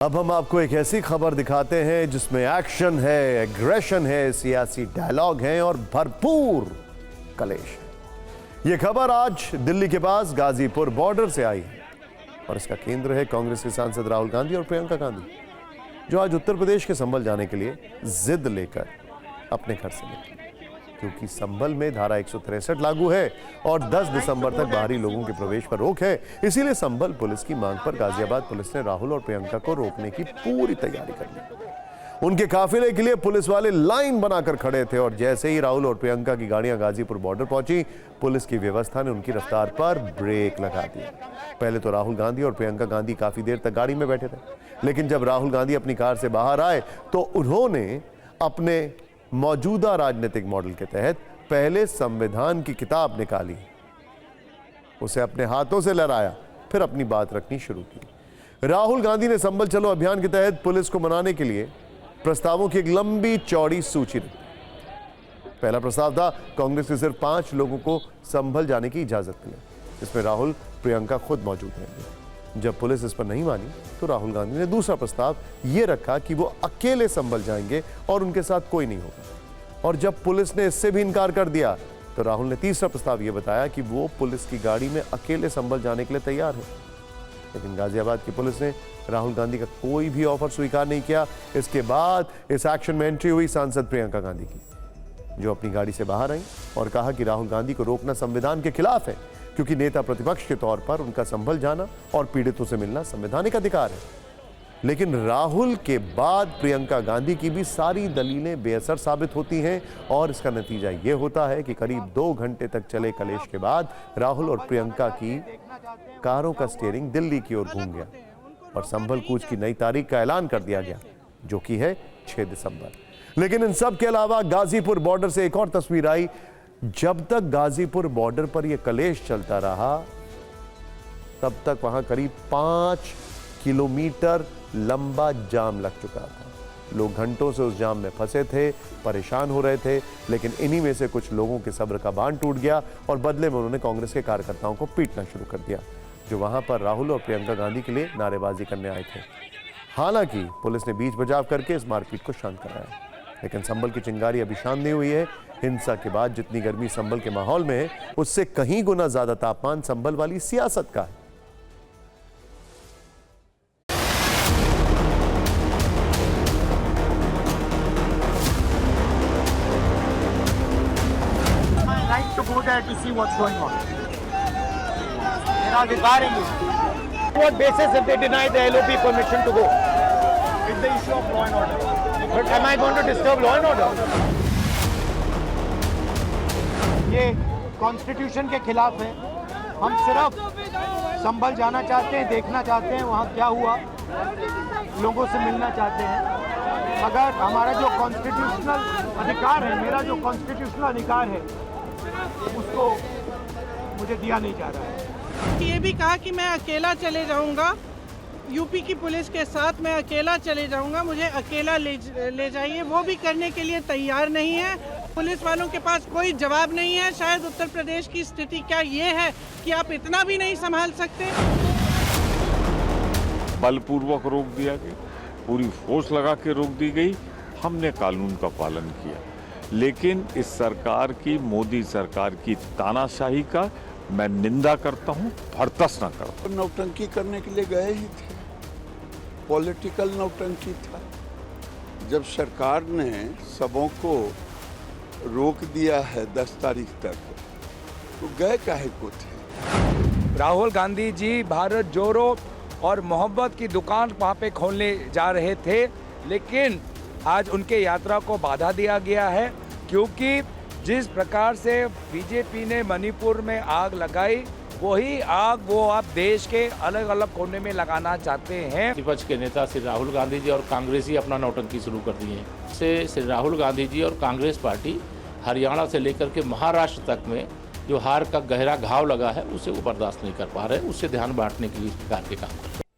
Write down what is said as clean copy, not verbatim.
अब हम आपको एक ऐसी खबर दिखाते हैं जिसमें एक्शन है, एग्रेशन है, सियासी डायलॉग है और भरपूर कलेश है। यह खबर आज दिल्ली के पास गाजीपुर बॉर्डर से आई है और इसका केंद्र है कांग्रेस के सांसद राहुल गांधी और प्रियंका गांधी, जो आज उत्तर प्रदेश के संभल जाने के लिए जिद लेकर अपने घर से निकले, क्योंकि संभल में धारा 163 लागू है और 10 दिसंबर तक बाहरी लोगों के प्रवेश पर रोक है। इसीलिए संभल पुलिस की मांग पर गाजियाबाद पुलिस ने राहुल और प्रियंका को रोकने की पूरी तैयारी कर ली। उनके काफिले के लिए पुलिस वाले लाइन बनाकर खड़े थे और जैसे ही राहुल और प्रियंका की गाड़ियां गाजीपुर बॉर्डर पहुंची, पुलिस की व्यवस्था ने उनकी रफ्तार पर ब्रेक लगा दिया। पहले तो राहुल गांधी और प्रियंका गांधी काफी देर तक गाड़ी में बैठे थे, लेकिन जब राहुल गांधी अपनी कार से बाहर आए तो उन्होंने अपने मौजूदा राजनीतिक मॉडल के तहत पहले संविधान की किताब निकाली, उसे अपने हाथों से लहराया, फिर अपनी बात रखनी शुरू की। राहुल गांधी ने संभल चलो अभियान के तहत पुलिस को मनाने के लिए प्रस्तावों की एक लंबी चौड़ी सूची रखी। पहला प्रस्ताव था कांग्रेस के सिर्फ 5 लोगों को संभल जाने की इजाजत मिले, जिसमें राहुल प्रियंका खुद मौजूद रहेंगे। जब पुलिस इस पर नहीं मानी तो राहुल गांधी ने दूसरा प्रस्ताव यह रखा कि वो अकेले संभल जाएंगे और उनके साथ कोई नहीं होगा। और जब पुलिस ने इससे भी इनकार कर दिया तो राहुल ने तीसरा प्रस्ताव यह बताया कि वो पुलिस की गाड़ी में अकेले संभल जाने के लिए तैयार है। लेकिन गाजियाबाद की पुलिस ने राहुल गांधी का कोई भी ऑफर स्वीकार नहीं किया। इसके बाद इस एक्शन में एंट्री हुई सांसद प्रियंका गांधी की, जो अपनी गाड़ी से बाहर आई और कहा कि राहुल गांधी को रोकना संविधान के खिलाफ है, क्योंकि नेता प्रतिपक्ष के तौर पर उनका संभल जाना और पीड़ितों से मिलना संवैधानिक अधिकार है। लेकिन राहुल के बाद प्रियंका गांधी की भी सारी दलीलें बेअसर साबित होती हैं और इसका नतीजा यह होता है कि करीब 2 घंटे तक चले कलेश के बाद राहुल और प्रियंका की कारों का स्टीयरिंग दिल्ली की ओर घूम गया और संभल कूच की नई तारीख का ऐलान कर दिया गया, जो कि है 6 दिसंबर। लेकिन इन सब के अलावा गाजीपुर बॉर्डर से एक और तस्वीर आई। जब तक गाजीपुर बॉर्डर पर यह कलेश चलता रहा, तब तक वहां करीब 5 किलोमीटर लंबा जाम लग चुका था। लोग घंटों से उस जाम में फंसे थे, परेशान हो रहे थे, लेकिन इन्हीं में से कुछ लोगों के सब्र का बांध टूट गया और बदले में उन्होंने कांग्रेस के कार्यकर्ताओं को पीटना शुरू कर दिया, जो वहां पर राहुल और प्रियंका गांधी के लिए नारेबाजी करने आए थे। हालांकि पुलिस ने बीच बचाव करके इस मारपीट को शांत कराया, लेकिन संभल की चिंगारी अभी शांत नहीं हुई है। हिंसा के बाद जितनी गर्मी संभल के माहौल में है, उससे कहीं गुना ज्यादा तापमान संभल वाली सियासत का है। To see what's going on. They're regarding it. What basis if they deny the LOP permission to go? It's the issue of law and order. But am I going to disturb law and order? ये constitution के खिलाफ है। हम सिर्फ संभल जाना चाहते हैं, देखना चाहते हैं वहाँ क्या हुआ, लोगों से मिलना चाहते हैं। मगर हमारा जो कॉन्स्टिट्यूशनल अधिकार है, मेरा जो कॉन्स्टिट्यूशनल अधिकार है, उसको मुझे दिया नहीं जा रहा है। ये भी कहा कि मैं अकेला चले जाऊंगा, यूपी की पुलिस के साथ मैं अकेला चले जाऊंगा, मुझे अकेला ले जाइए, वो भी करने के लिए तैयार नहीं है। पुलिस वालों के पास कोई जवाब नहीं है। शायद उत्तर प्रदेश की स्थिति क्या ये है कि आप इतना भी नहीं संभाल सकते। बलपूर्वक रोक दिया गया, पूरी फोर्स लगा के रोक दी गई। हमने कानून का पालन किया, लेकिन इस सरकार की, मोदी सरकार की तानाशाही का मैं निंदा करता हूं, बर्दाश्त न करता हूं। नौटंकी करने के लिए गए ही थे, पॉलिटिकल नौटंकी था। जब सरकार ने सबों को रोक दिया है 10 तारीख तक, तो गए काहे को थे? राहुल गांधी जी भारत जोड़ो और मोहब्बत की दुकान वहाँ पे खोलने जा रहे थे, लेकिन आज उनके यात्रा को बाधा दिया गया है, क्योंकि जिस प्रकार से बीजेपी ने मणिपुर में आग लगाई, वही आग वो आप देश के अलग अलग कोने में लगाना चाहते हैं। विपक्ष के नेता श्री राहुल गांधी जी और कांग्रेस ही अपना नौटंकी शुरू कर दिए हैं। इससे श्री राहुल गांधी जी और कांग्रेस पार्टी हरियाणा से लेकर के महाराष्ट्र तक में जो हार का गहरा घाव लगा है, उसे वो बर्दाश्त नहीं कर पा रहे, उससे ध्यान बांटने के लिए इस प्रकार के काम कर रहे हैं।